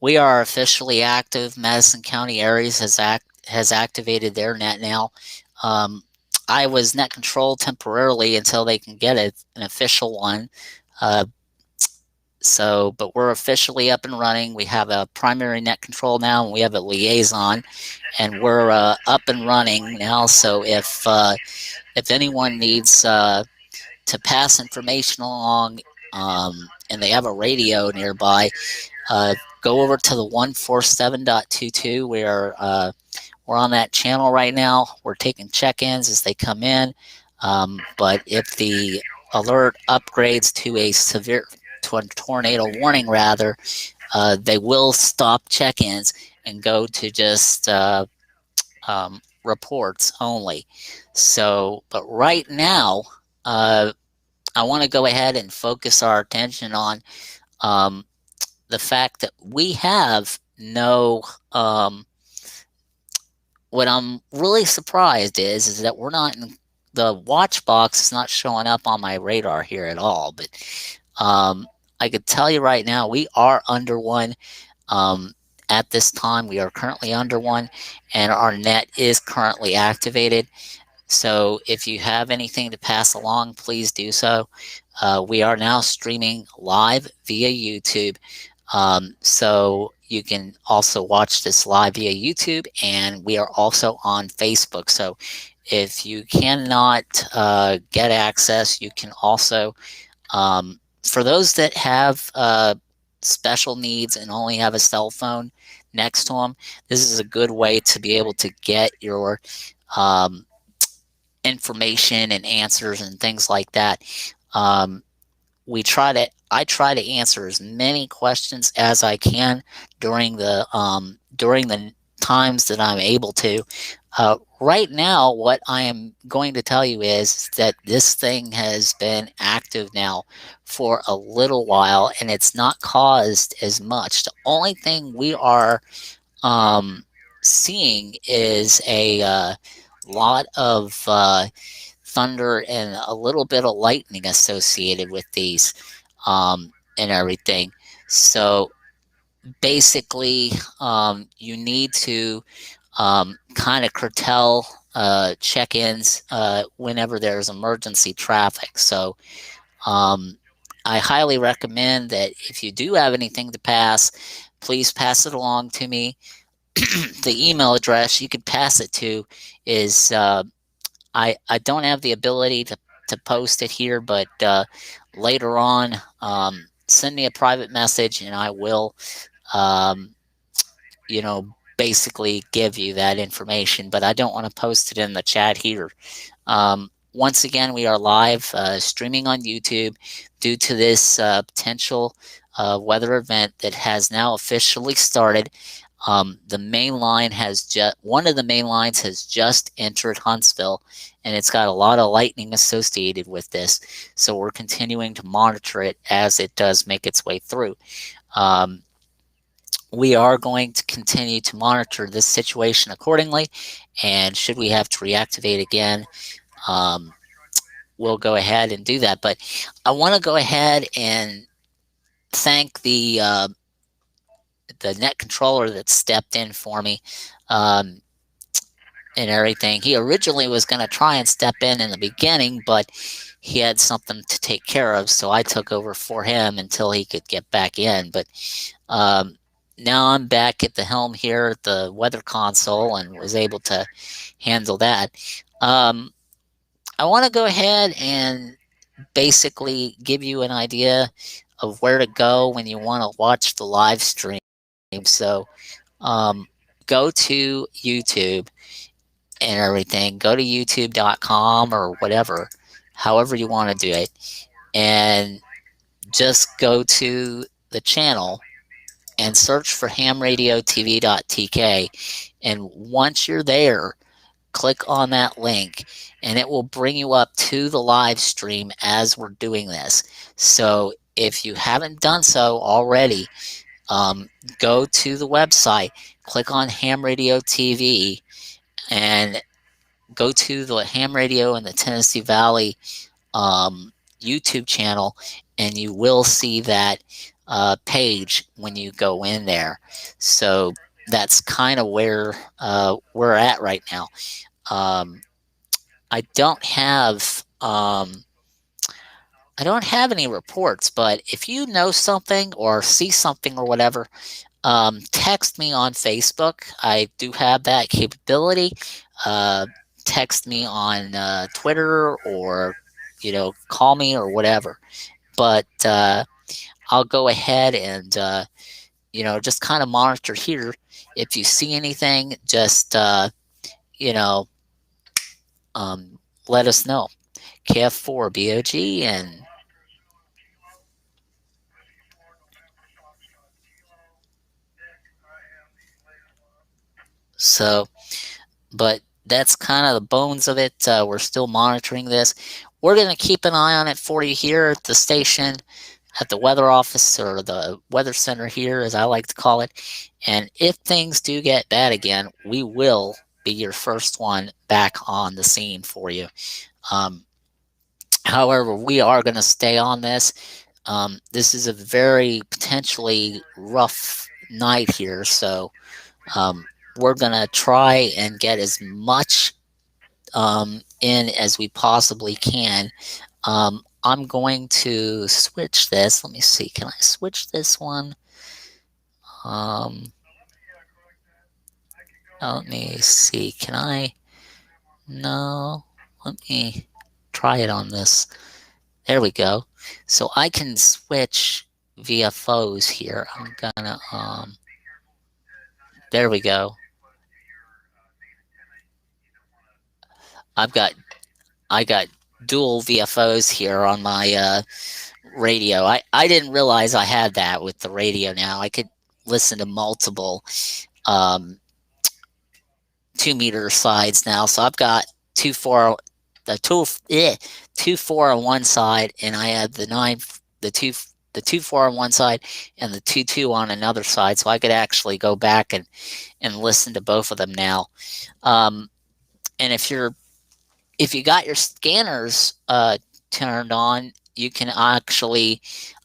we are officially active. Madison County Areas has activated their net now. Um, I was net control temporarily until they can get an official one. Uh, but we're officially up and running. We have a primary net control now, and we have a liaison, and we're up and running now. So if anyone needs to pass information along, and they have a radio nearby, go over to the 147.22. We're on that channel right now. We're taking check-ins as they come in. But if the alert upgrades to a tornado warning, rather, they will stop check-ins and go to just reports only. So, but right now, I want to go ahead and focus our attention on um, the fact that we have no. What I'm really surprised is that we're not in the watch box is not showing up on my radar here at all. But I could tell you right now, we are under one. At this time, we are currently under one, and our net is currently activated. So if you have anything to pass along, please do so. We are now streaming live via YouTube. So you can also watch this live via YouTube, and we are also on Facebook. So if you cannot get access, you can also, for those that have special needs and only have a cell phone next to them, this is a good way to be able to get your um, information and answers and things like that. Um, I try to answer as many questions as I can during the times that I'm able to. Right now, what I am going to tell you is that this thing has been active now for a little while, and it's not caused as much. The only thing we are seeing is a lot of thunder and a little bit of lightning associated with these and everything. So basically, you need to kind of curtail check-ins whenever there's emergency traffic. So I highly recommend that if you do have anything to pass, please pass it along to me. The email address you could pass it to is I don't have the ability to post it here, but later on, send me a private message and I will, um, basically give you that information. But I don't want to post it in the chat here. Once again, we are live streaming on YouTube due to this potential weather event that has now officially started. The main line one of the main lines has just entered Huntsville, and it's got a lot of lightning associated with this. So we're continuing to monitor it as it does make its way through. We are going to continue to monitor this situation accordingly, and should we have to reactivate again, we'll go ahead and do that. But I want to go ahead and thank the net controller that stepped in for me and everything. He originally was going to try and step in the beginning, but he had something to take care of, so I took over for him until he could get back in. But now I'm back at the helm here at the weather console and was able to handle that. I want to go ahead and basically give you an idea of where to go when you want to watch the live stream. So go to YouTube and everything. Go to youtube.com or whatever, however you want to do it, and just go to the channel and search for hamradiotv.tk. And once you're there, click on that link and it will bring you up to the live stream as we're doing this. So if you haven't done so already, go to the website, click on Ham Radio TV, and go to the Ham Radio in the Tennessee Valley YouTube channel, and you will see that page when you go in there. So that's kind of where we're at right now. Um, I don't have I don't have any reports, but if you know something or see something or whatever, text me on Facebook. I do have that capability. Uh, Text me on Twitter, or call me or whatever. But I'll go ahead and just kind of monitor here. If you see anything, just you know let us know. KF4 BOG. And so, but that's kind of the bones of it. We're still monitoring this. We're going to keep an eye on it for you here at the station, at the weather office, or the weather center here, as I like to call it. And if things do get bad again, we will be your first one back on the scene for you. However, we are going to stay on this. This is a very potentially rough night here, so we're going to try and get as much in as we possibly can. I'm going to switch this. Let me see. Can I switch this one? Let me see. Can I? No. Let me try it on this. There we go. So I can switch VFOs here. I'm gonna there we go. I got dual VFOs here on my radio. I didn't realize I had that with the radio. Now I could listen to multiple 2-meter sides now. So I've got 2-4 the 2-4 on one side, and I had the 2-4 on one side and the 2-2 on another side. So I could actually go back and listen to both of them now. And if you got your scanners turned on, you can actually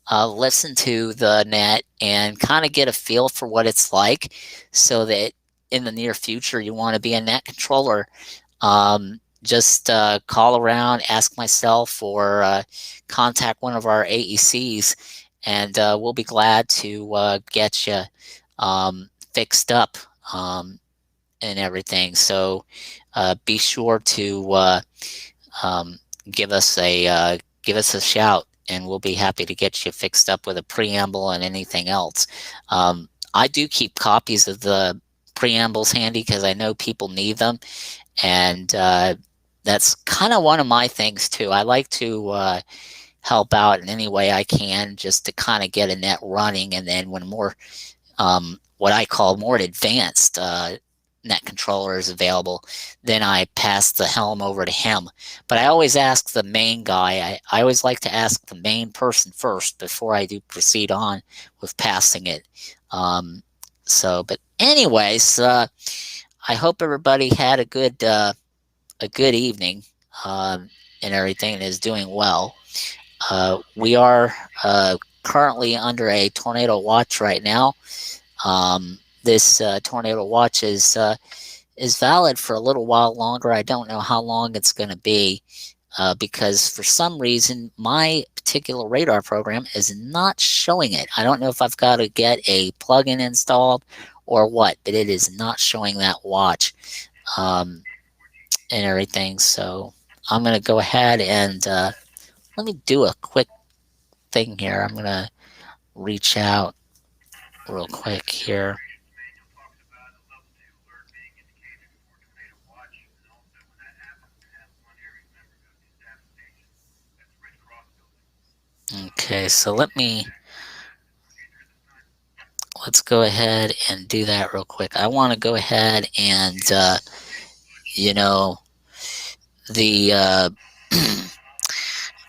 listen to the net and kind of get a feel for what it's like, so that in the near future you want to be a net controller. Just call around, ask myself, or contact one of our AECs, and we'll be glad to get you fixed up and everything. So be sure to give us a shout, and we'll be happy to get you fixed up with a preamble and anything else. I do keep copies of the preambles handy because I know people need them, and that's kind of one of my things too. I like to help out in any way I can, just to kind of get a net running, and then when more what I call more advanced net controller is available, then I pass the helm over to him. But I always ask the main guy. I always like to ask the main person first before I do proceed on with passing it. But anyways, I hope everybody had a good evening and everything, and is doing well. We are currently under a tornado watch right now. This tornado watch is valid for a little while longer. I don't know how long it's going to be, because for some reason my particular radar program is not showing it. I don't know if I've got to get a plugin installed or what, but it is not showing that watch and everything. So I'm going to go ahead and let me do a quick thing here. I'm going to reach out real quick here. Okay, so let's go ahead and do that real quick. I want to go ahead and,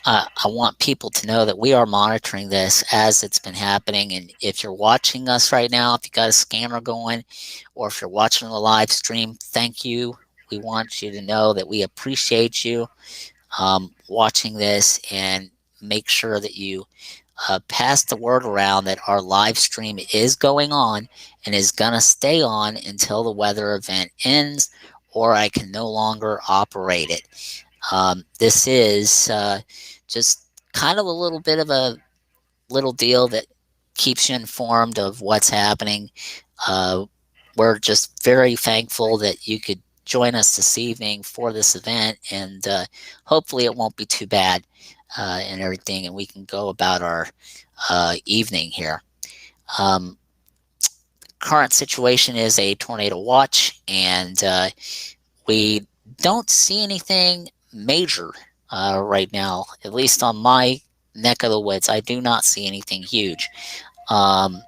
I want people to know that we are monitoring this as it's been happening. And if you're watching us right now, if you got a scanner going, or if you're watching the live stream, thank you. We want you to know that we appreciate you watching this, and make sure that you pass the word around that our live stream is going on and is going to stay on until the weather event ends or I can no longer operate it. This is just kind of a little bit of a little deal that keeps you informed of what's happening. Uh, we're just very thankful that you could join us this evening for this event, and hopefully it won't be too bad and everything, and we can go about our evening here. Um, Current situation is a tornado watch, and we don't see anything major right now, at least on my neck of the woods. I do not see anything huge. Um,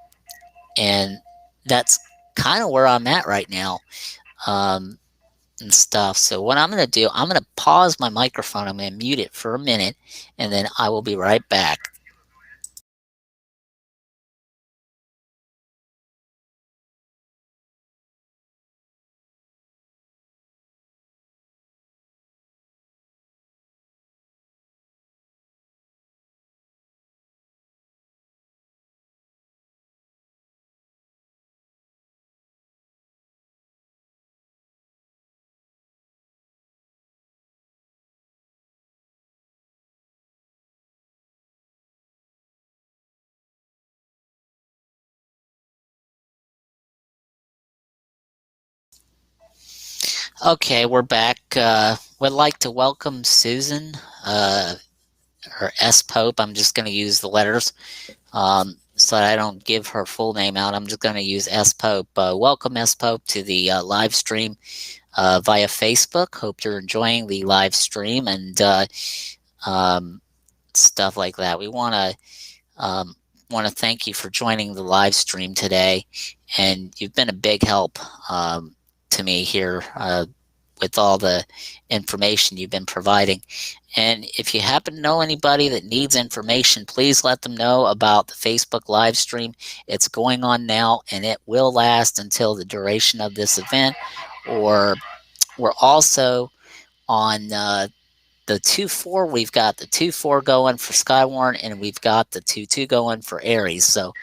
and that's kind of where I'm at right now and stuff. So, what I'm going to do, I'm going to pause my microphone. I'm going to mute it for a minute, and then I will be right back. Okay, we're back. Would like to welcome Susan, or S Pope. I'm just going to use the letters so that I don't give her full name out. I'm just going to use S Pope. Welcome, S Pope, to the live stream via Facebook. Hope you're enjoying the live stream and um, stuff like that. We um, want to thank you for joining the live stream today, and you've been a big help to me here with all the information you've been providing. And if you happen to know anybody that needs information, please let them know about the Facebook live stream. It's going on now, and it will last until the duration of this event. Or we're also on the 2-4. We've got the 2-4 going for Skywarn, and we've got the 2-2 going for Aries. So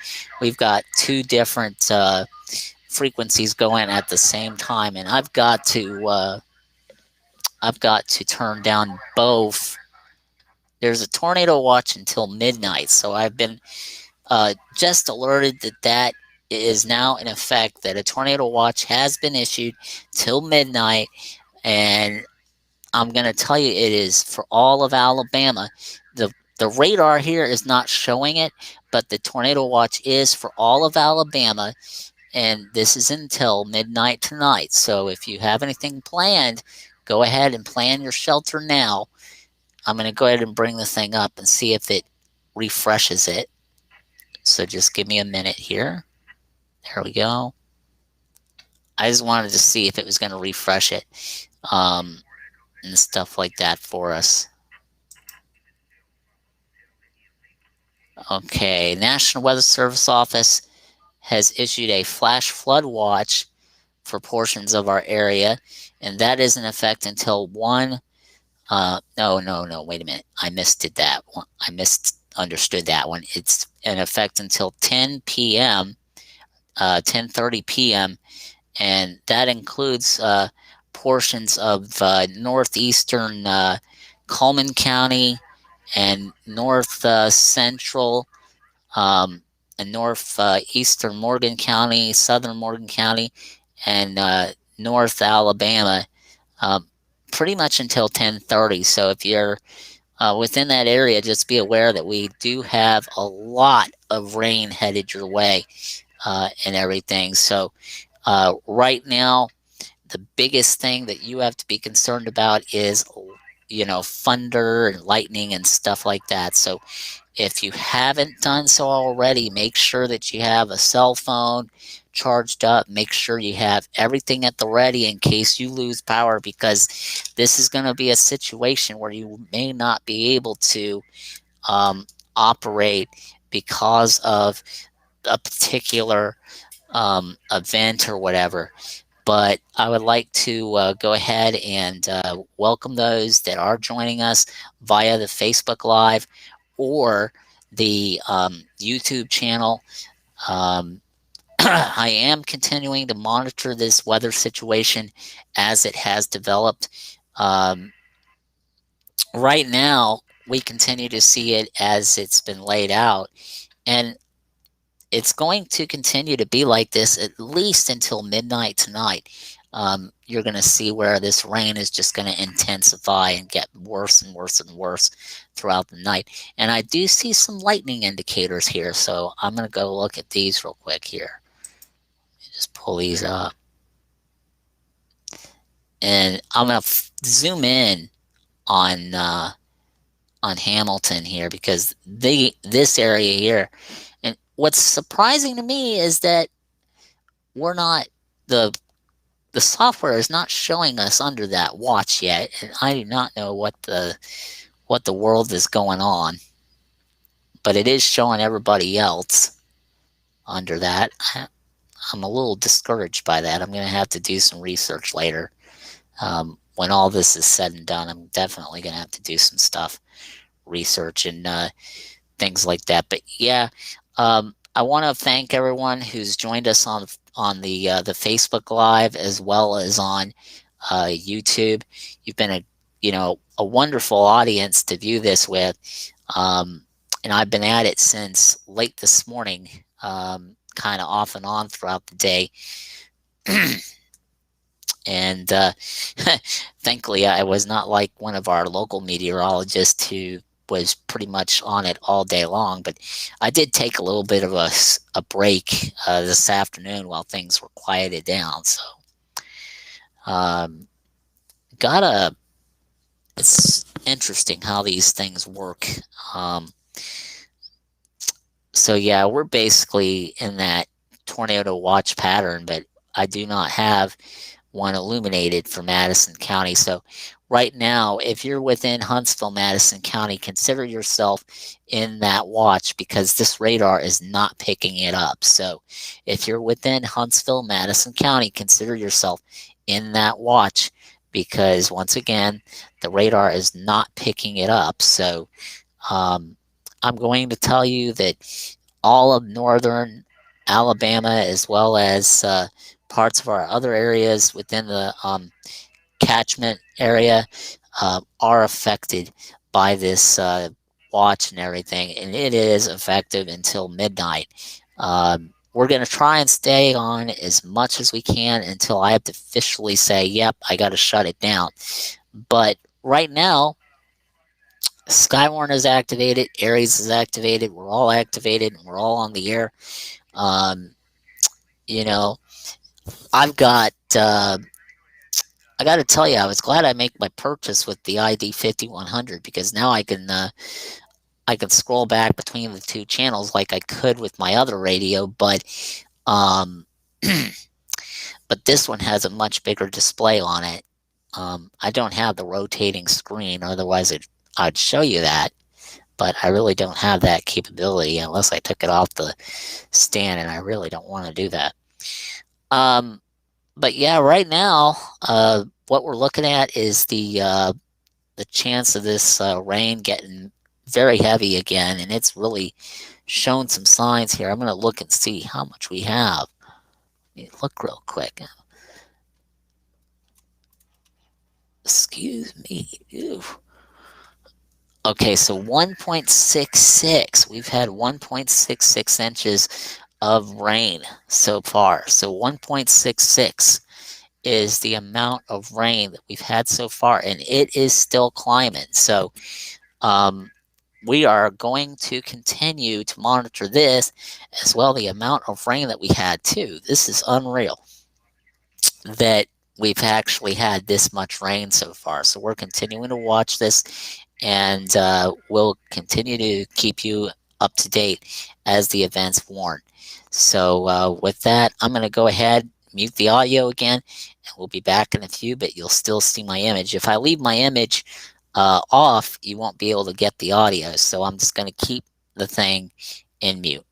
we've got two different frequencies going at the same time, and I've got to turn down both. There's a tornado watch until midnight, so I've been just alerted that that is now in effect, that a tornado watch has been issued till midnight, and I'm going to tell you it is for all of Alabama. The radar here is not showing it, but the tornado watch is for all of Alabama, and this is until midnight tonight. So if you have anything planned, go ahead and plan your shelter now. I'm going to go ahead and bring the thing up and see if it refreshes it. So just give me a minute here. There we go. I just wanted to see if it was going to refresh it and stuff like that for us. Okay, National Weather Service Office has issued a flash flood watch for portions of our area, and that is in effect until 1. No, wait a minute. I misdid that one. I misunderstood that one. It's in effect until 10 p.m., 10:30 p.m., and that includes portions of northeastern Coleman County and north central and northeastern Morgan County, southern Morgan County, and north Alabama, pretty much until 10:30. So if you're within that area, just be aware that we do have a lot of rain headed your way and everything. So right now, the biggest thing that you have to be concerned about is, thunder and lightning and stuff like that. So if you haven't done so already, make sure that you have a cell phone charged up. Make sure you have everything at the ready in case you lose power, because this is going to be a situation where you may not be able to operate because of a particular event or whatever. But I would like to go ahead and welcome those that are joining us via the Facebook Live or the YouTube channel. Um, I am continuing to monitor this weather situation as it has developed. Um, right now, we continue to see it as it's been laid out, and it's going to continue to be like this at least until midnight tonight. You're going to see where this rain is just going to intensify and get worse and worse and worse throughout the night. And I do see some lightning indicators here, so I'm going to go look at these real quick here. Just pull these up. And I'm going to zoom in on Hamilton here, because this area here, and what's surprising to me is that we're not the software is not showing us under that watch yet, and I do not know what the world is going on, but it is showing everybody else under that. I'm a little discouraged by that. I'm going to have to do some research later. When all this is said and done, I'm definitely going to have to do some stuff, research and things like that. But yeah, I want to thank everyone who's joined us on the Facebook Live as well as on YouTube. You've been a wonderful audience to view this with, and I've been at it since late this morning, kind of off and on throughout the day. And thankfully, I was not like one of our local meteorologists who was pretty much on it all day long. But I did take a little bit of a break this afternoon while things were quieted down. So, um, gotta. It's interesting how these things work. Um, so yeah, we're basically in that tornado watch pattern, but I do not have one illuminated for Madison County. So right now, if you're within Huntsville, Madison County, consider yourself in that watch, because this radar is not picking it up. So if you're within Huntsville, Madison County, consider yourself in that watch, because once again, the radar is not picking it up. So um, I'm going to tell you that all of northern Alabama, as well as parts of our other areas within the catchment area, are affected by this watch and everything, and it is effective until midnight. We're going to try and stay on as much as we can until I have to officially say, yep, I got to shut it down. But right now, Skywarn is activated, Aries is activated, we're all activated, and we're all on the air. Um, you know, I've got, I got to tell you, I was glad I make my purchase with the ID 5100, because now I can scroll back between the two channels like I could with my other radio, but um, but this one has a much bigger display on it. I don't have the rotating screen, otherwise I'd show you that, but I really don't have that capability unless I took it off the stand, and I really don't want to do that. But yeah, right now, what we're looking at is the chance of this rain getting very heavy again, and it's really shown some signs here. I'm going to look and see how much we have. Look real quick. Excuse me. Ew. Okay, so 1.66. We've had 1.66 inches of rain so far. So 1.66 is the amount of rain that we've had so far, and it is still climbing. So we are going to continue to monitor this, as well the amount of rain that we had too. This is unreal that we've actually had this much rain so far. So we're continuing to watch this, and we'll continue to keep you up to date as the events warn. So with that, I'm going to go ahead, mute the audio again, and we'll be back in a few, but you'll still see my image. If I leave my image off, you won't be able to get the audio. So I'm just going to keep the thing in mute.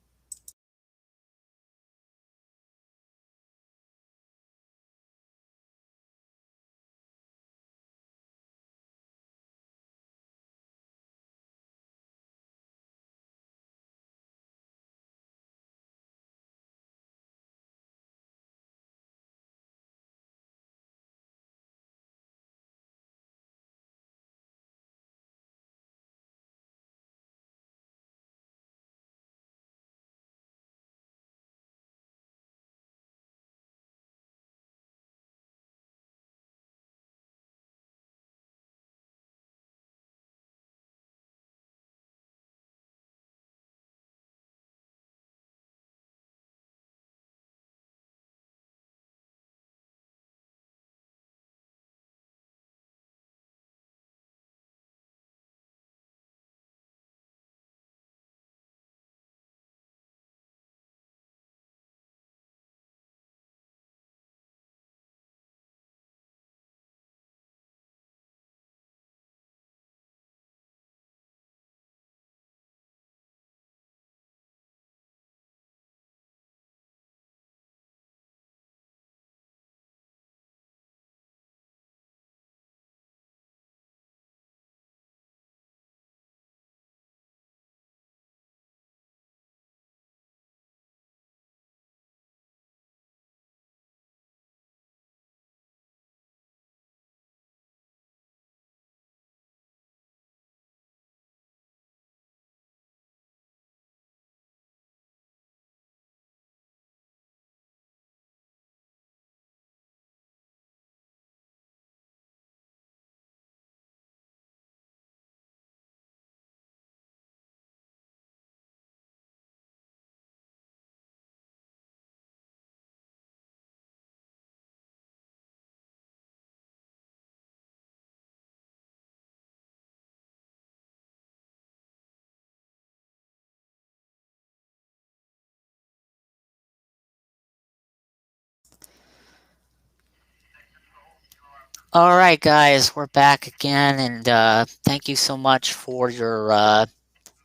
All right, guys, we're back again, and thank you so much for your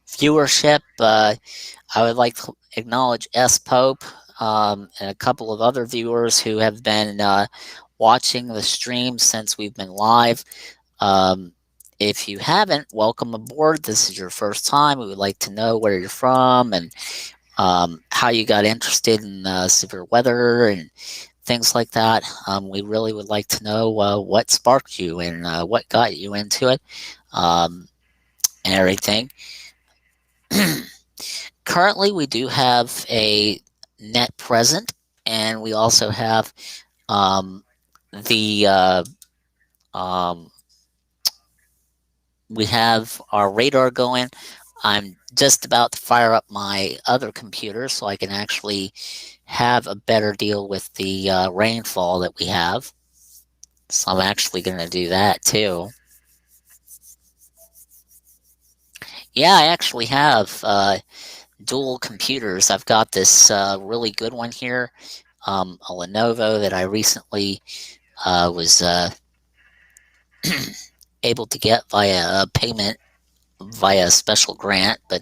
viewership. I would like to acknowledge S. Pope and a couple of other viewers who have been watching the stream since we've been live. Um, if you haven't, welcome aboard. This is your first time. We would like to know where you're from and how you got interested in severe weather and things like that. We really would like to know what sparked you and what got you into it and everything. Currently, we do have a net present, and we also have um, the um, we have our radar going. I'm just about to fire up my other computer so I can actually have a better deal with the rainfall that we have. So I'm actually going to do that too. Yeah, I actually have dual computers. I've got this really good one here, a Lenovo that I recently was able to get via a payment via a special grant, but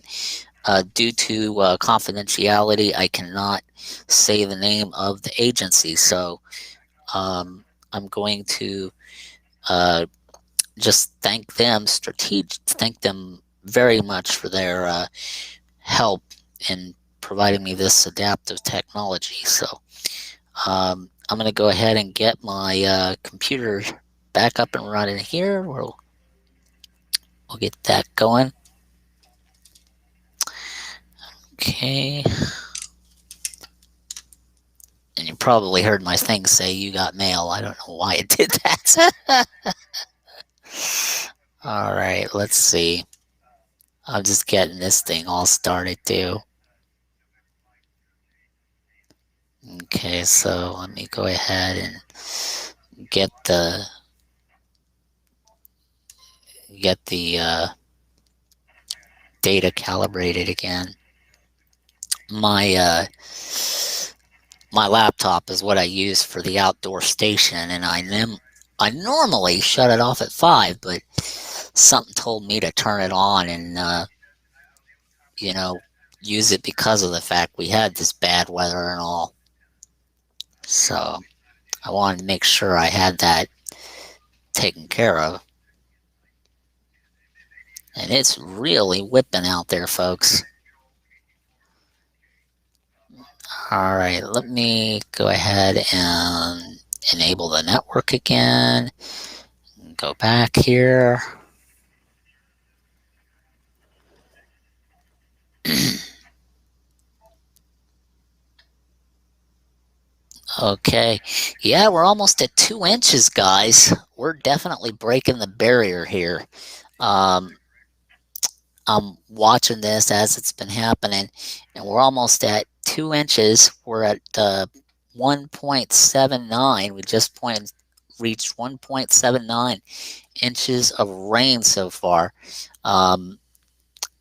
due to confidentiality, I cannot say the name of the agency. So I'm going to just thank them very much for their help in providing me this adaptive technology. So I'm going to go ahead and get my computer back up and running here. We'll get that going. Okay. And you probably heard my thing say you got mail. I don't know why it did that. All right, let's see. I'm just getting this thing all started too. Okay, so let me go ahead and get the data calibrated again. My my laptop is what I use for the outdoor station, and I normally shut it off at 5, but something told me to turn it on and you know use it because of the fact we had this bad weather and all. So I wanted to make sure I had that taken care of. And it's really whipping out there, folks. All right, let me go ahead and enable the network again. Go back here. Okay. Yeah, we're almost at 2 inches, guys. We're definitely breaking the barrier here. Um, I'm watching this as it's been happening, and we're almost at 2 inches. We're at 1.79. We just reached 1.79 inches of rain so far.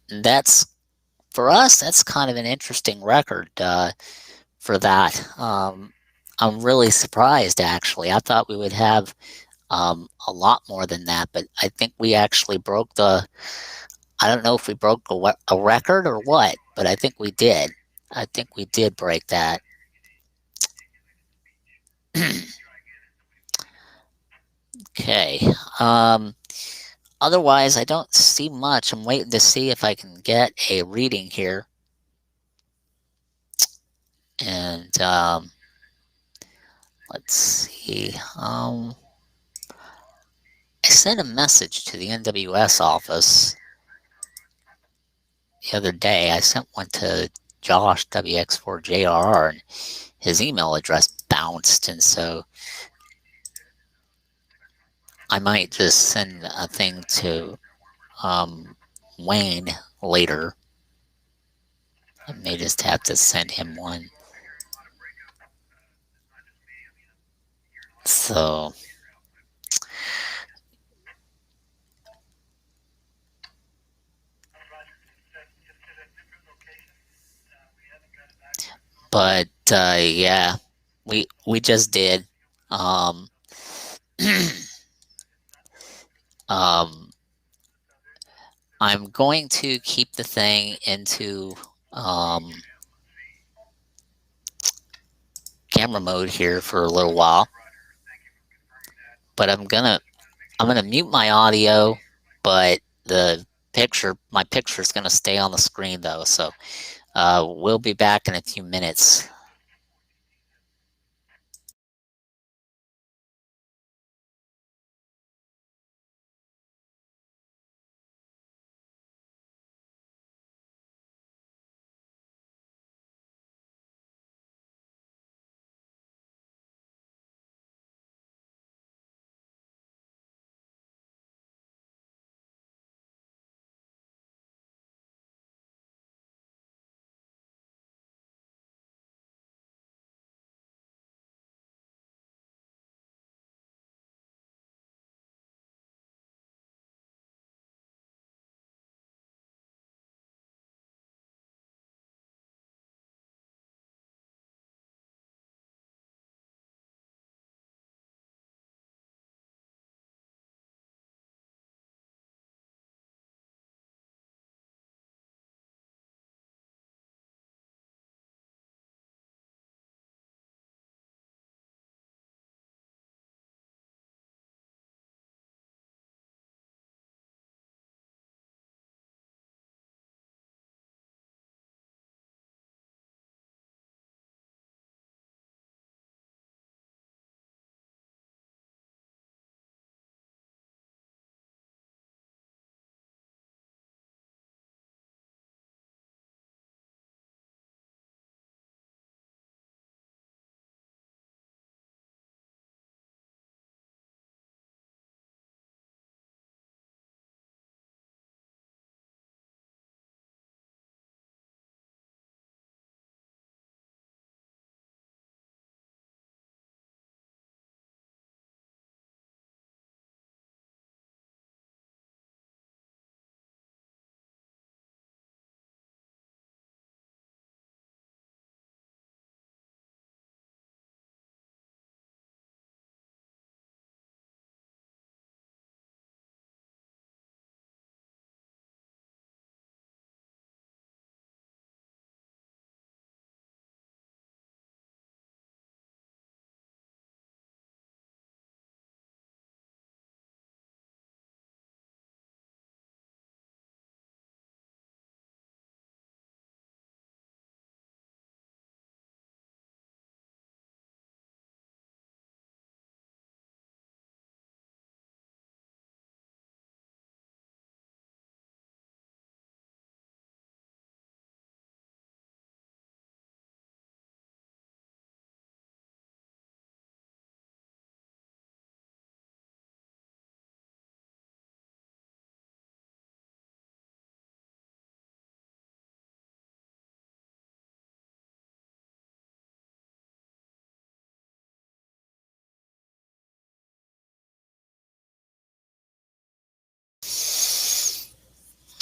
That's for us. That's kind of an interesting record for that. I'm really surprised, actually. I thought we would have a lot more than that, but I think we actually broke the. I don't know if we broke a record or what, but I think we did. I think we did break that. Okay. Otherwise, I don't see much. I'm waiting to see if I can get a reading here. And let's see. I sent a message to the NWS office the other day. I sent one to Josh WX4JRR, and his email address bounced, and so I might just send a thing to Wayne later. I may just have to send him one. So, but yeah, we just did. I'm going to keep the thing into camera mode here for a little while, but I'm gonna mute my audio, but my picture is gonna stay on the screen though. So we'll be back in a few minutes.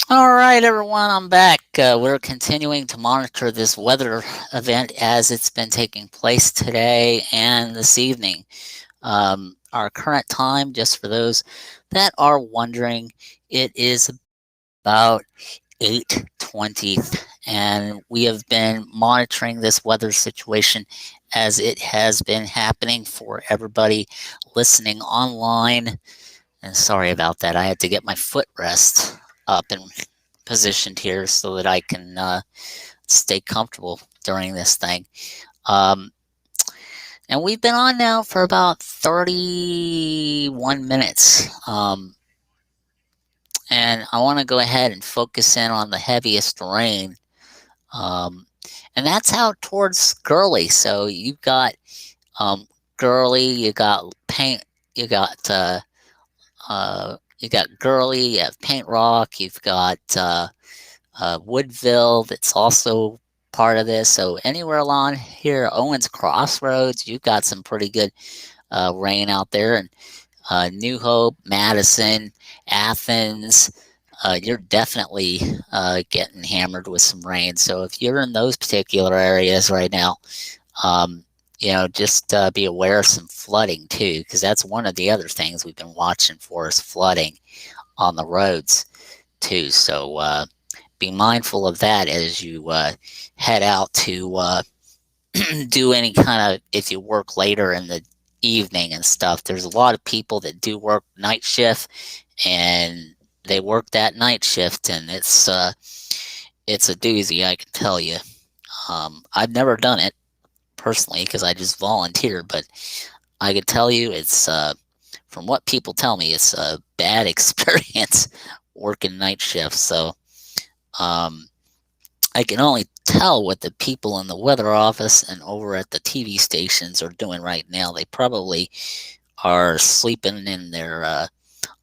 All right, everyone, I'm back. We're continuing to monitor this weather event as it's been taking place today and this evening. Our current time, just for those that are wondering, it is about 8:20, and we have been monitoring this weather situation as it has been happening for everybody listening online. And sorry about that. I had to get my footrest up and positioned here so that I can stay comfortable during this thing. Um, and we've been on now for about 31 minutes. And I want to go ahead and focus in on the heaviest rain. And that's out towards Gurley. So you've got Gurley, you got Paint, you got Gurley, you have Paint Rock, you've got Woodville that's also part of this. So anywhere along here, Owens Crossroads, you've got some pretty good rain out there. And New Hope, Madison, Athens, you're definitely getting hammered with some rain. So if you're in those particular areas right now, just be aware of some flooding too, because that's one of the other things we've been watching for is flooding on the roads too. So be mindful of that as you head out to do any kind of, if you work later in the evening and stuff. There's a lot of people that do work night shift, and they work that night shift, and it's a doozy, I can tell you. I've never done it personally because I just volunteer, but I can tell you it's from what people tell me, it's a bad experience working night shifts. So um, I can only tell what the people in the weather office and over at the TV stations are doing right now. They probably are sleeping in their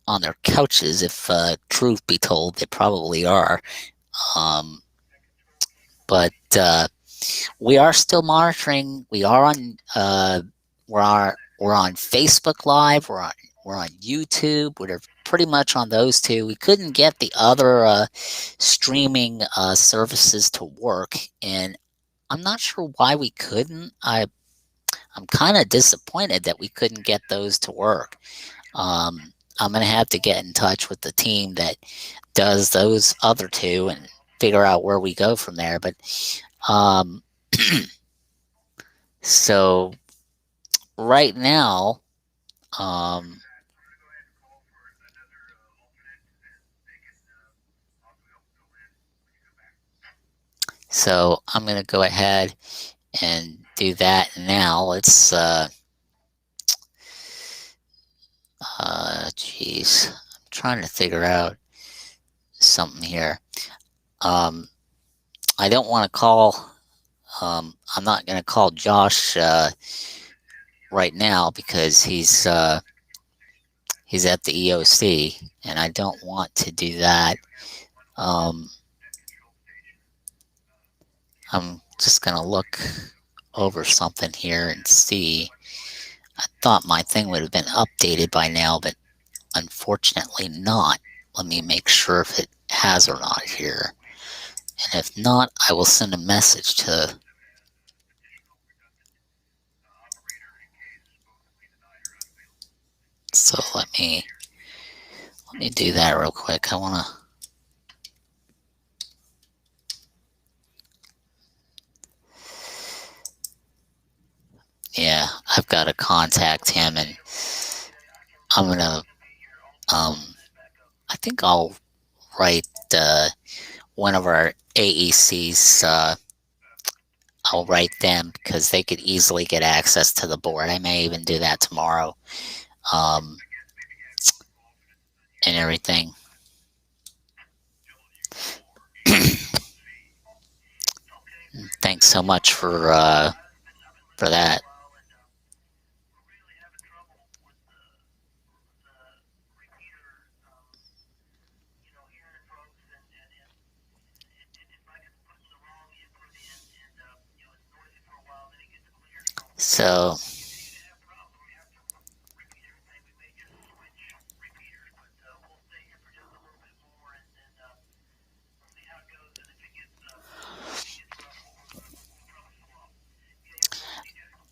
on their couches. If truth be told, they probably are. Um, but we are still monitoring. We are on. We're on Facebook Live. We're on YouTube. We're pretty much on those two. We couldn't get the other streaming services to work, and I'm not sure why we couldn't. I'm kind of disappointed that we couldn't get those to work. I'm gonna have to get in touch with the team that does those other two and figure out where we go from there. But um, so right now, um, so I'm gonna go ahead and do that now. Let's geez, I'm trying to figure out something here. I don't want to call. I'm not going to call Josh right now because he's at the EOC, and I don't want to do that. Um, I'm just going to look over something here and see. I thought my thing would have been updated by now, but unfortunately not. Let me make sure if it has or not here. And if not, I will send a message to. So let me do that real quick. I want to. Yeah, I've got to contact him, and I'm gonna. I think I'll write one of our AECs. I'll write them because they could easily get access to the board. I may even do that tomorrow, um, and everything. Thanks so much for that. So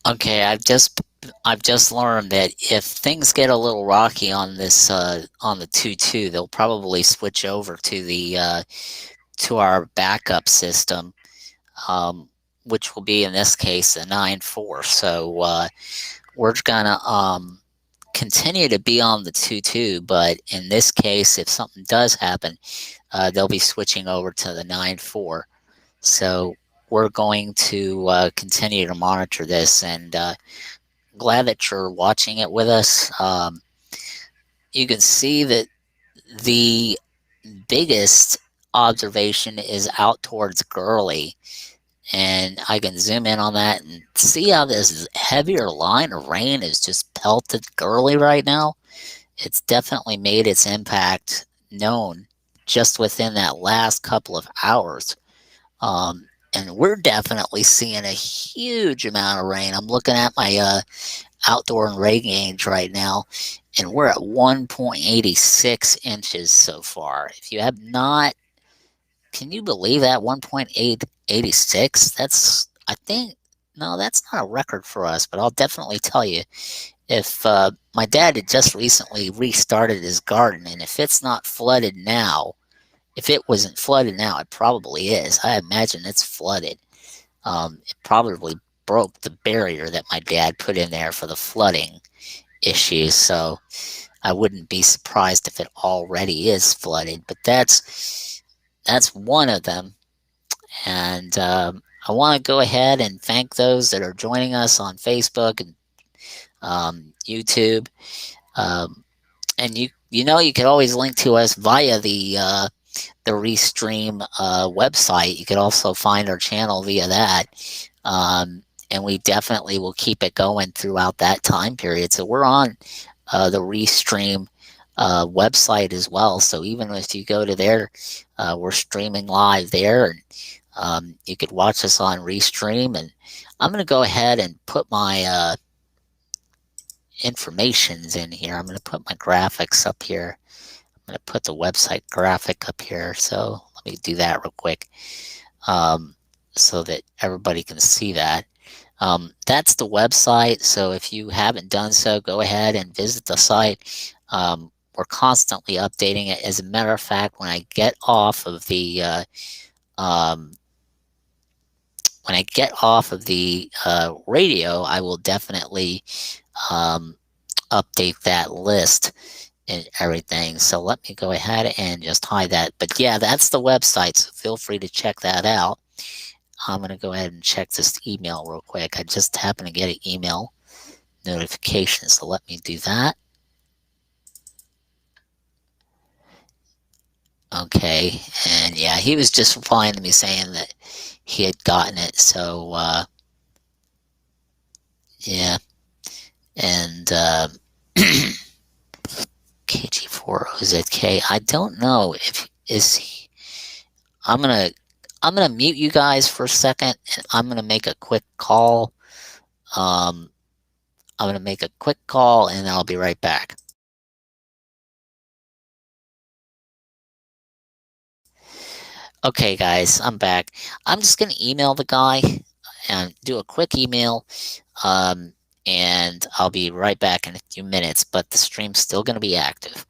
okay, I've just learned that if things get a little rocky on this on the 2.2, they'll probably switch over to the to our backup system, which will be in this case the 9.4. So we're gonna continue to be on the 2.2, but in this case, if something does happen, they'll be switching over to the 9.4. So we're going to continue to monitor this, and glad that you're watching it with us. You can see that the biggest observation is out towards Gurley, and I can zoom in on that and see how this heavier line of rain is just pelted Gurley right now. It's definitely made its impact known just within that last couple of hours. And we're definitely seeing a huge amount of rain. I'm looking at my outdoor and rain gauge right now, and we're at 1.86 inches so far. If you have not, can you believe that 1.886? That's, I think no, that's not a record for us, but I'll definitely tell you if my dad had just recently restarted his garden, and if it's not flooded now, if it wasn't flooded now, it probably is. I imagine it's flooded. It probably broke the barrier that my dad put in there for the flooding issues. So I wouldn't be surprised if it already is flooded. But that's one of them. And I want to go ahead and thank those that are joining us on Facebook and YouTube. Um, and you can always link to us via the Restream website. You could also find our channel via that. And we definitely will keep it going throughout that time period. So we're on the Restream website as well. So even if you go to there, we're streaming live there. And you could watch us on Restream. And I'm going to go ahead and put my informations in here. I'm going to put my graphics up here. I'm going to put the website graphic up here. So let me do that real quick so that everybody can see that. That's the website. So if you haven't done so, go ahead and visit the site. We're constantly updating it. As a matter of fact, when I get off of the radio, I will definitely update that list and everything. So let me go ahead and just hide that. But yeah, that's the website. So feel free to check that out. I'm going to go ahead and check this email real quick. I just happened to get an email notification. So let me do that. Okay. And yeah, he was just replying to me saying that he had gotten it. So yeah. And KG4OZK. I don't know if is he, I'm gonna mute you guys for a second, and I'm gonna make a quick call. I'm gonna make a quick call, and I'll be right back. Okay, guys, I'm back. I'm just gonna email the guy and do a quick email, um, and I'll be right back in a few minutes. But the stream's still gonna be active.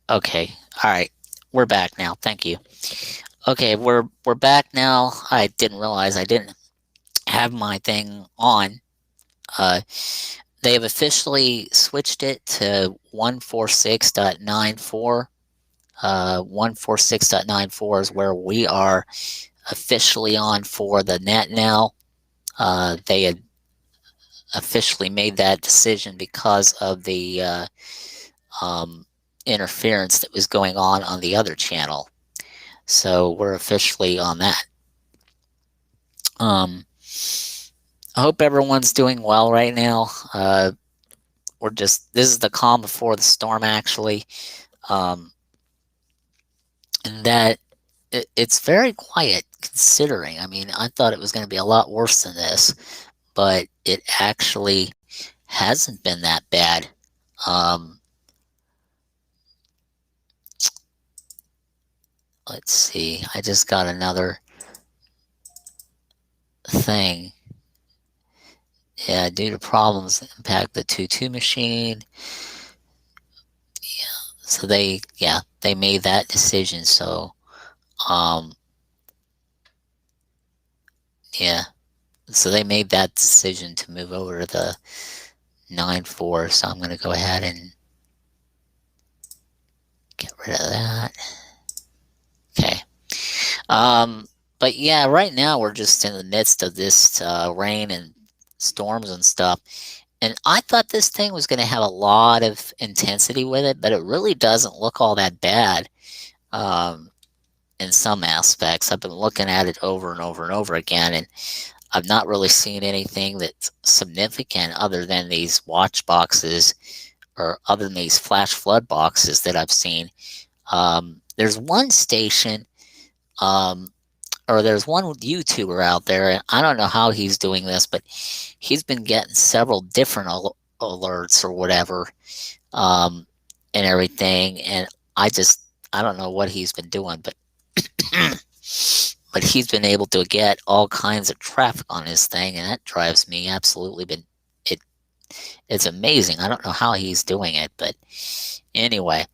Okay. All right. We're back now. Thank you. Okay, we're back now. I didn't realize I didn't have my thing on. Uh, they have officially switched it to 146.94. 146.94 is where we are officially on for the net now. They had officially made that decision because of the um, interference that was going on the other channel. So we're officially on that. Um, I hope everyone's doing well right now. We're just this is the calm before the storm, actually, um, and that it's very quiet considering. I mean, I thought it was going to be a lot worse than this, but it actually hasn't been that bad. Um, let's see. I just got another thing. Yeah, due to problems that impact the 2.2 machine. Yeah, so they made that decision. So, um, yeah, so they made that decision to move over to the 9.4. So I'm going to go ahead and get rid of that. Okay. Um, but yeah, right now we're just in the midst of this rain and storms and stuff. And I thought this thing was going to have a lot of intensity with it, but it really doesn't look all that bad in some aspects. I've been looking at it over and over and over again, and I've not really seen anything that's significant other than these watch boxes or other than these flash flood boxes that I've seen. There's one station, um, or there's one YouTuber out there, and I don't know how he's doing this, but he's been getting several different alerts or whatever, um, and everything. And I don't know what he's been doing, but but he's been able to get all kinds of traffic on his thing, and that drives me absolutely. It it's amazing. I don't know how he's doing it, but anyway,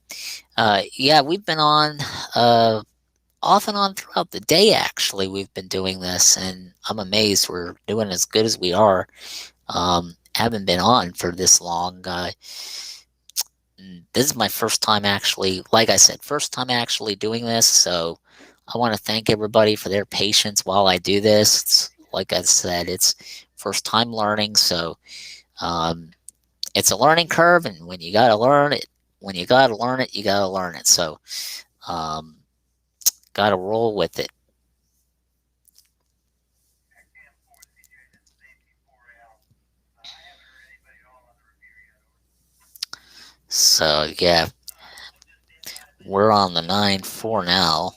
yeah, we've been on off and on throughout the day. Actually, we've been doing this, and I'm amazed we're doing as good as we are. Haven't been on for this long. This is my first time actually, like I said, first time actually doing this. So I want to thank everybody for their patience while I do this. Like I said, it's first time learning, so um, it's a learning curve, and when you gotta learn it, you gotta learn it. So um, gotta roll with it. So yeah, we're on the 9.4 now.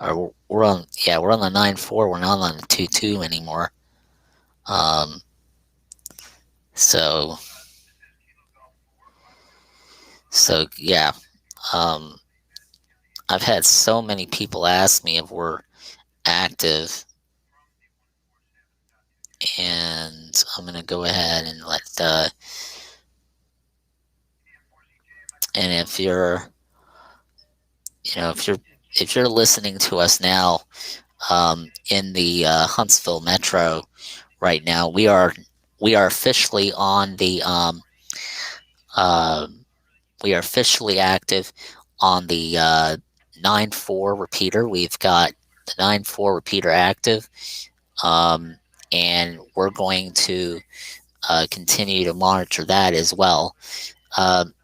Or we're on the 9.4. We're not on the 2.2 anymore. Um, so yeah. Um, I've had so many people ask me if we're active, and I'm gonna go ahead and let and if you're listening to us now in the Huntsville metro right now, we are officially on the uh, we are officially active on the 9.4 repeater. We've got the 9.4 repeater active, um, and we're going to continue to monitor that as well. Um,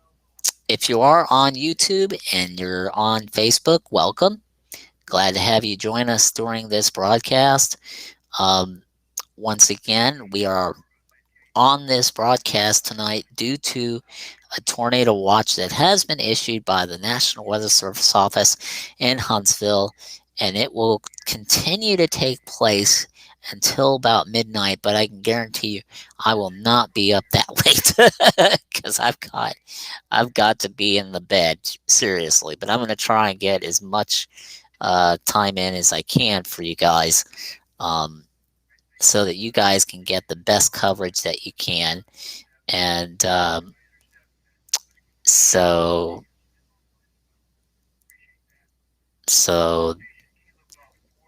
if you are on YouTube and you're on Facebook, welcome. Glad to have you join us during this broadcast. Um, once again, we are on this broadcast tonight due to a tornado watch that has been issued by the National Weather Service Office in Huntsville, and it will continue to take place until about midnight. But I can guarantee you, I will not be up that late because I've got to be in the bed seriously. But I'm going to try and get as much time in as I can for you guys. So that you guys can get the best coverage that you can. And so, So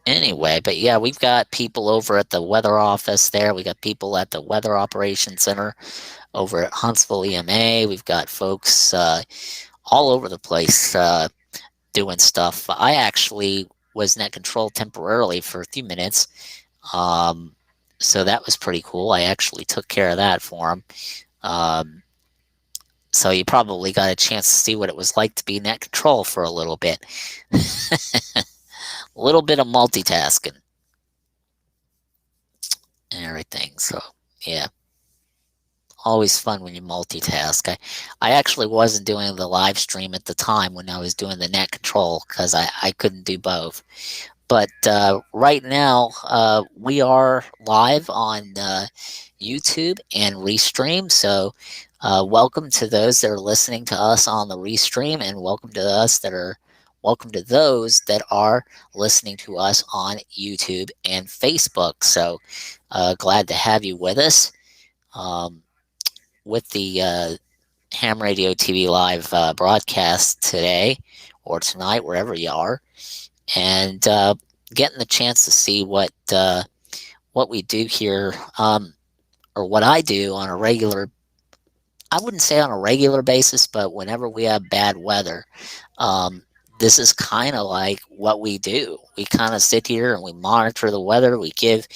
anyway, but yeah, we've got people over at the weather office there. We got people at the Weather Operations Center over at Huntsville EMA. We've got folks all over the place doing stuff. I actually was net control temporarily for a few minutes. So that was pretty cool. I actually took care of that for him. Um, so you probably got a chance to see what it was like to be net control for a little bit. A little bit of multitasking and everything. So yeah, always fun when you multitask. I actually wasn't doing the live stream at the time when I was doing the net control because I couldn't do both. But right now, we are live on YouTube and Restream. So, welcome to those that are listening to us on the Restream, and welcome to those that are listening to us on YouTube and Facebook. So, glad to have you with us with the Ham Radio TV Live broadcast today or tonight, wherever you are, and getting the chance to see what we do here, or what I do on a regular. I wouldn't say on a regular basis, but whenever we have bad weather, um, this is kind of like what we do. We kind of sit here and we monitor the weather. We give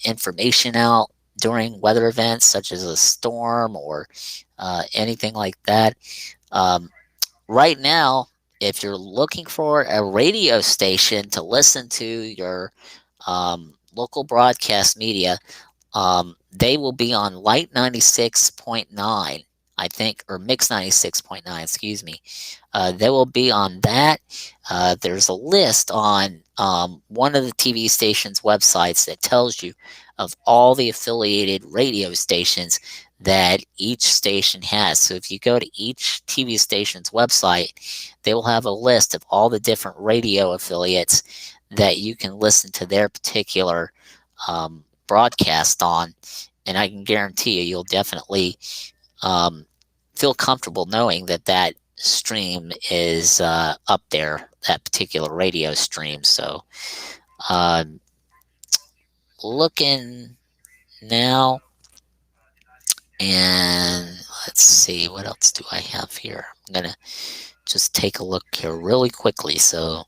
information out during weather events such as a storm or anything like that. Um, right now, if you're looking for a radio station to listen to your local broadcast media, they will be on Light 96.9, I think, or Mix 96.9, excuse me. They will be on that. There's a list on one of the TV station's websites that tells you of all the affiliated radio stations that each station has. So if you go to each TV station's website, they will have a list of all the different radio affiliates that you can listen to their particular broadcast on. And I can guarantee you, you'll definitely um, feel comfortable knowing that that stream is up there, that particular radio stream. So, um, looking now, and let's see, what else do I have here? I'm going to just take a look here really quickly. So,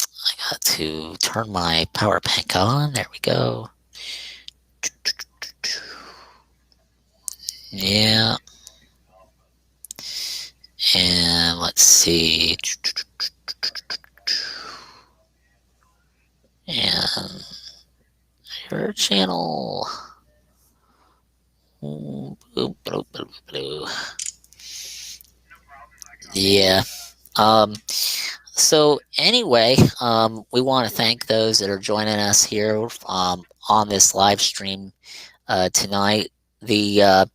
I got to turn my power bank on. There we go. Yeah. And let's see. And your channel. Yeah. So anyway, we want to thank those that are joining us here on this live stream tonight. The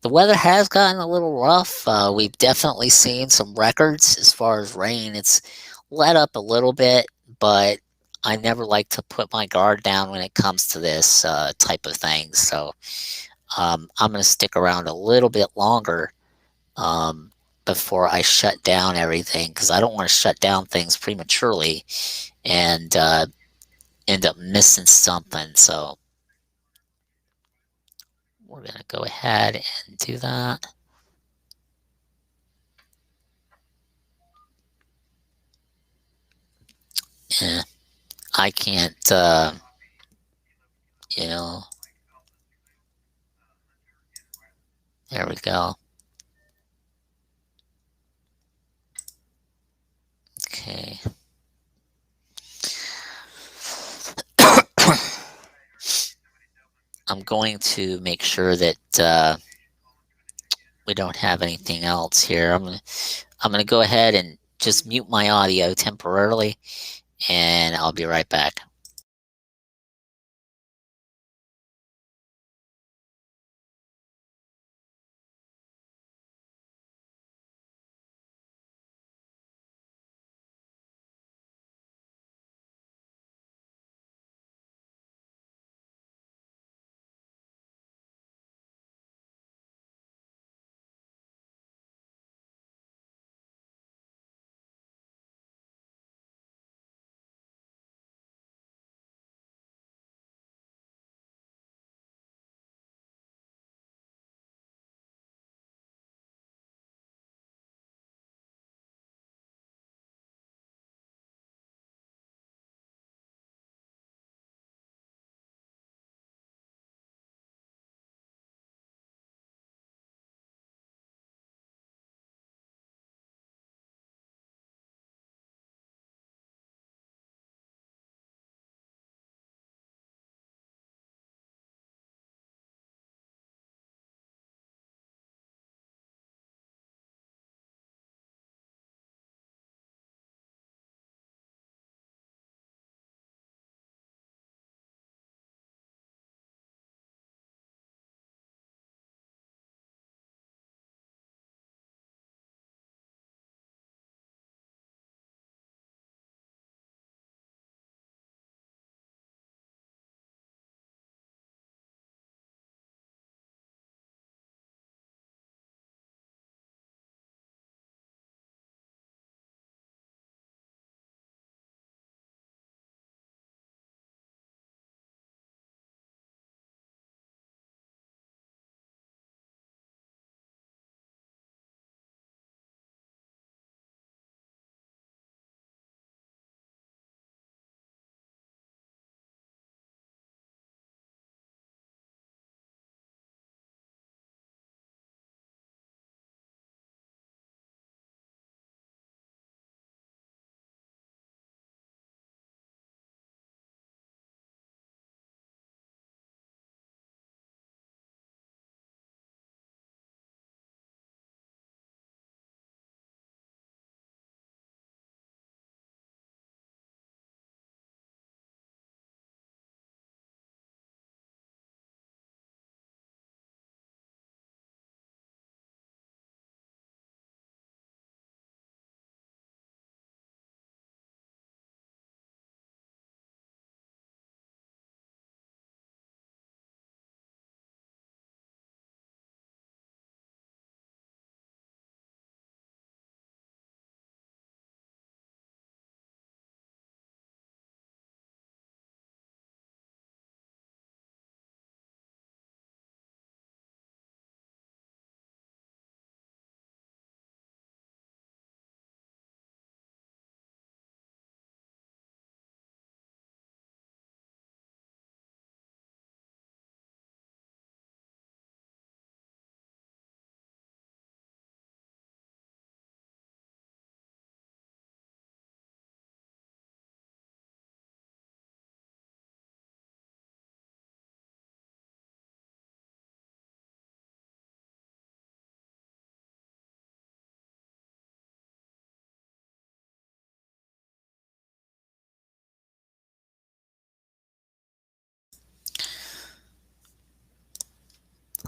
weather has gotten a little rough. We've definitely seen some records as far as rain. It's let up a little bit, but I never like to put my guard down when it comes to this type of thing. So I'm going to stick around a little bit longer um, before I shut down everything because I don't want to shut down things prematurely and end up missing something. So we're going to go ahead and do that. Yeah, I can't, you know, there we go. Okay. I'm going to make sure that we don't have anything else here. I'm gonna go ahead and just mute my audio temporarily, and I'll be right back.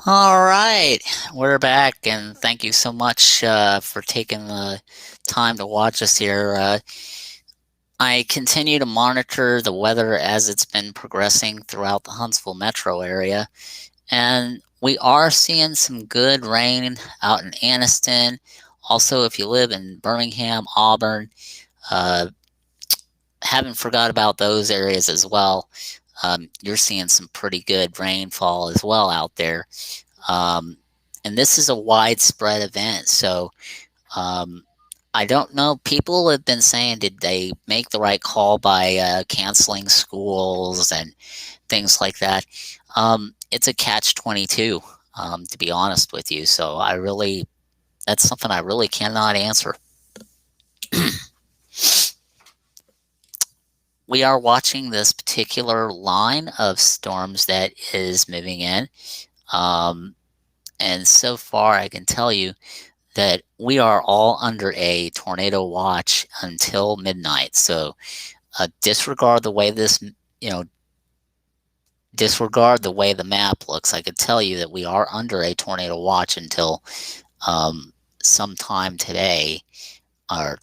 All right, we're back, and thank you so much for taking the time to watch us here. I continue to monitor the weather as it's been progressing throughout the Huntsville metro area, and we are seeing some good rain out in Anniston. Also, if you live in Birmingham, Auburn, uh, haven't forgot about those areas as well. You're seeing some pretty good rainfall as well out there. Um, and this is a widespread event, so um, I don't know. People have been saying, did they make the right call by canceling schools and things like that? It's a catch-22, to be honest with you. So that's something I really cannot answer. We are watching this particular line of storms that is moving in. And so far, I can tell you that we are all under a tornado watch until midnight. So disregard the way disregard the way the map looks. I could tell you that we are under a tornado watch until sometime today or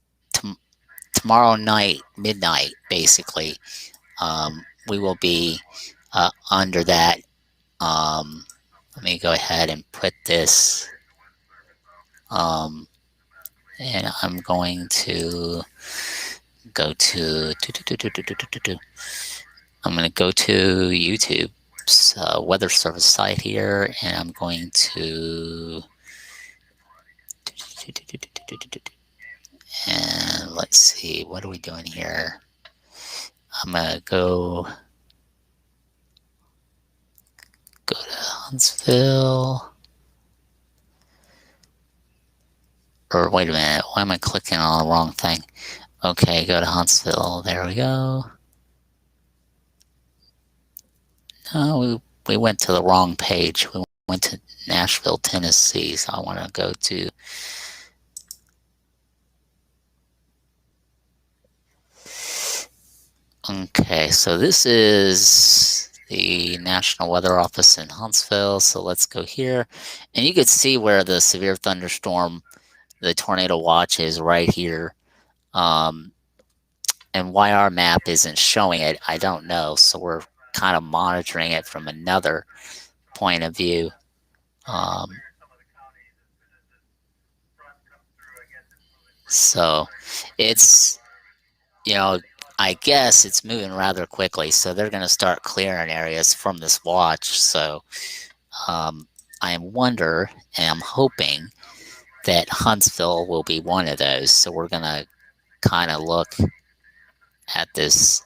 tomorrow night, midnight, basically. We will be under that. Let me go ahead and put this. And I'm going to go to. I'm going to go to YouTube's weather service site here, and I'm going to. And let's see, what are we doing here? I'm going to go to Huntsville. Or wait a minute, why am I clicking on the wrong thing? Okay, go to Huntsville. There we go. No, we went to the wrong page. We went to Nashville, Tennessee. So I want to go to. Okay, so this is the National Weather Office in Huntsville. So let's go here. And you can see where the severe thunderstorm, the tornado watch is right here. And why our map isn't showing it, I don't know. So we're kind of monitoring it from another point of view. So it's, I guess it's moving rather quickly. So they're going to start clearing areas from this watch. So I wonder and I'm hoping that Huntsville will be one of those. So we're going to kind of look at this.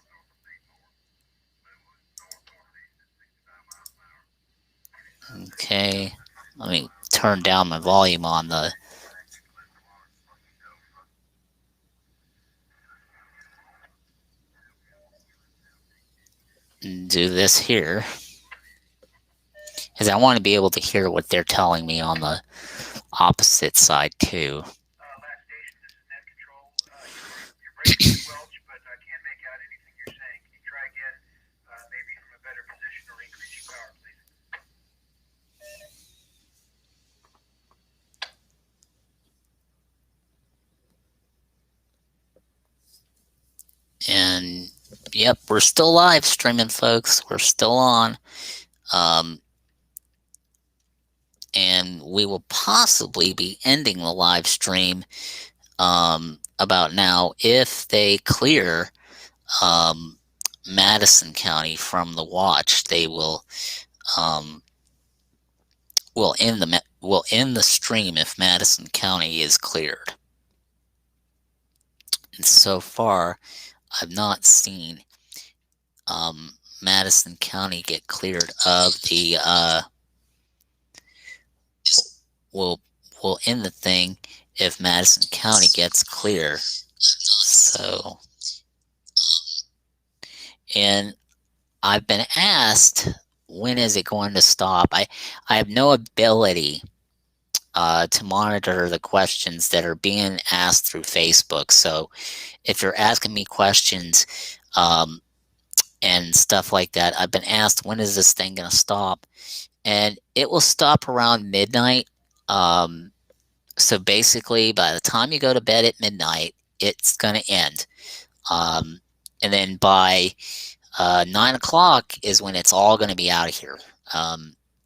Okay, let me turn down my volume on the. Do this here. Because I want to be able to hear what they're telling me on the opposite side too. And yep, we're still live streaming, folks. We're still on. And we will possibly be ending the live stream about now if they clear Madison County from the watch. They will end the stream if Madison County is cleared. And so far, I've not seen Madison County get cleared of the. We'll end the thing if Madison County gets clear. So, and I've been asked, when is it going to stop? I have no ability to monitor the questions that are being asked through Facebook. So if you're asking me questions and stuff like that, I've been asked, when is this thing going to stop? and it will stop around midnight. So basically, by the time you go to bed at midnight, it's going to end. Um, and then by 9 o'clock is when it's all going to be out of here.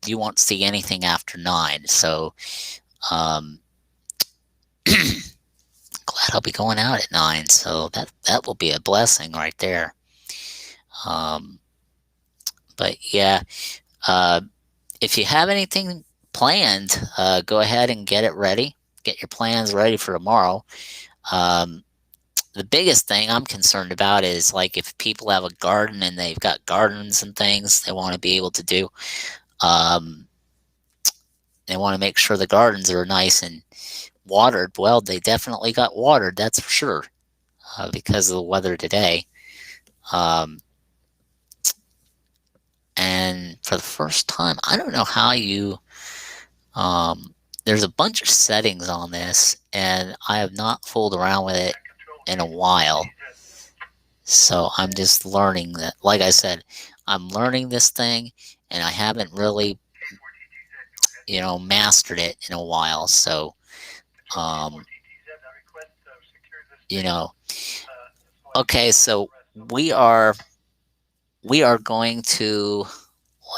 You won't see anything after 9. So um, glad I'll be going out at 9. So that will be a blessing right there. Um, but yeah, uh, if you have anything planned, go ahead and get it ready. Get your plans ready for tomorrow. Um, the biggest thing I'm concerned about is like if people have a garden and they've got gardens and things they want to be able to do. Um, they want to make sure the gardens are nice and watered. Well, they definitely got watered, that's for sure, because of the weather today. Um, and for the first time, I don't know how you. There's a bunch of settings on this, and I have not fooled around with it in a while. So I'm just learning that. Like I said, I'm learning this thing, and I haven't really, mastered it in a while. So, you know, okay. So we are going to.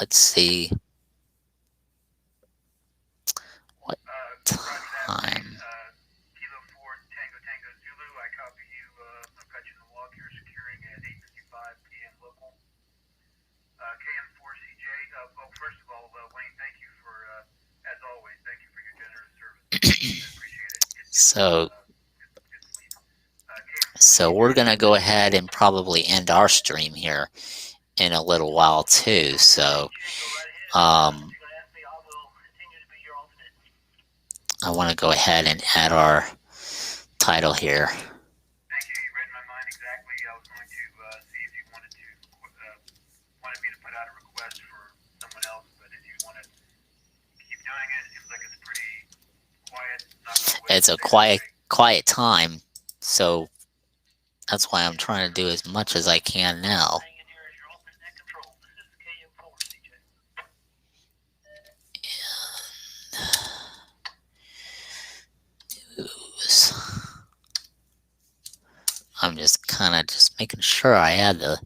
Let's see. What time? So, we're going to go ahead and probably end our stream here in a little while too. So, I want to go ahead and add our title here. It's a quiet time, so that's why I'm trying to do as much as I can now. I'm just kind of just making sure I add the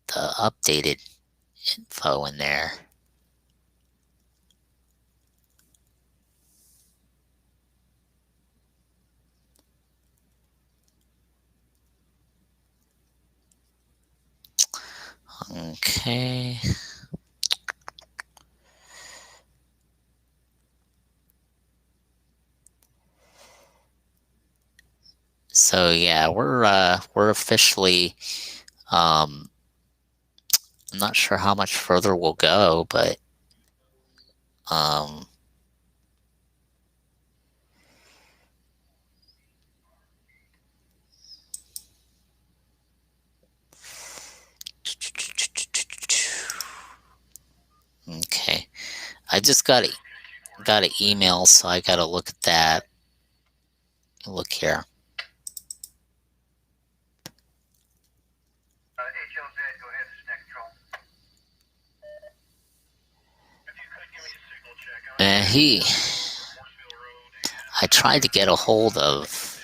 updated info in there. Okay. So yeah, we're officially. I'm not sure how much further we'll go, but okay. I just got an email, so I got to look at that. Look here. And I tried to get a hold of.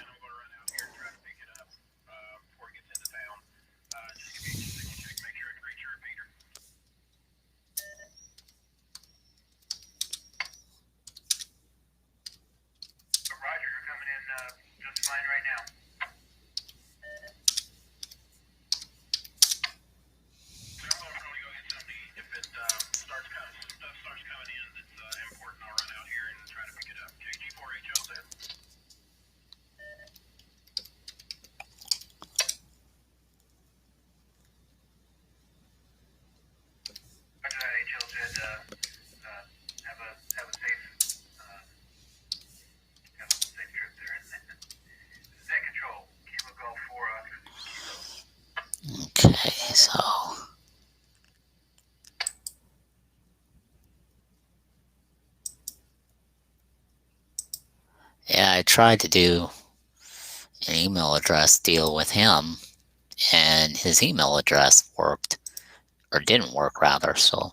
Okay, so. Yeah, I tried to do an email address deal with him, and his email address worked, or didn't work rather, so.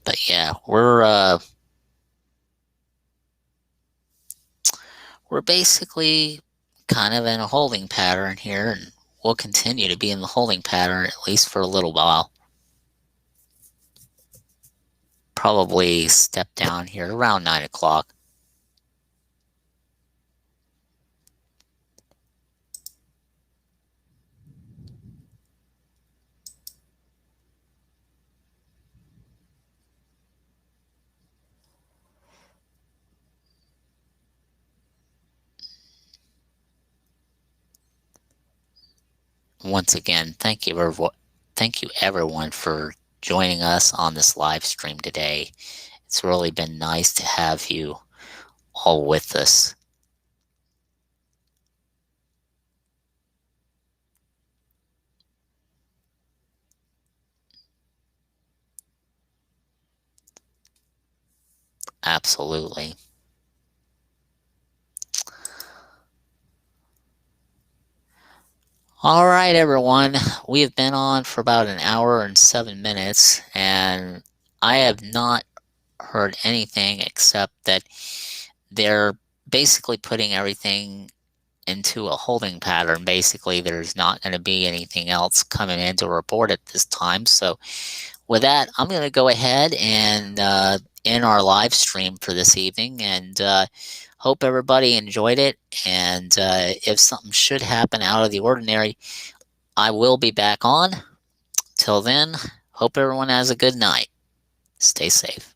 But yeah, we're basically kind of in a holding pattern here, and we'll continue to be in the holding pattern at least for a little while. Probably step down here around 9 o'clock. Once again, thank you everyone for joining us on this live stream today. It's really been nice to have you all with us. Absolutely. All right, everyone. We have been on for about an hour and 7 minutes, and I have not heard anything except that they're basically putting everything into a holding pattern. Basically, there's not going to be anything else coming in to report at this time. So with that, I'm going to go ahead and end our live stream for this evening, and hope everybody enjoyed it. And if something should happen out of the ordinary, I will be back on. Till then, hope everyone has a good night. Stay safe.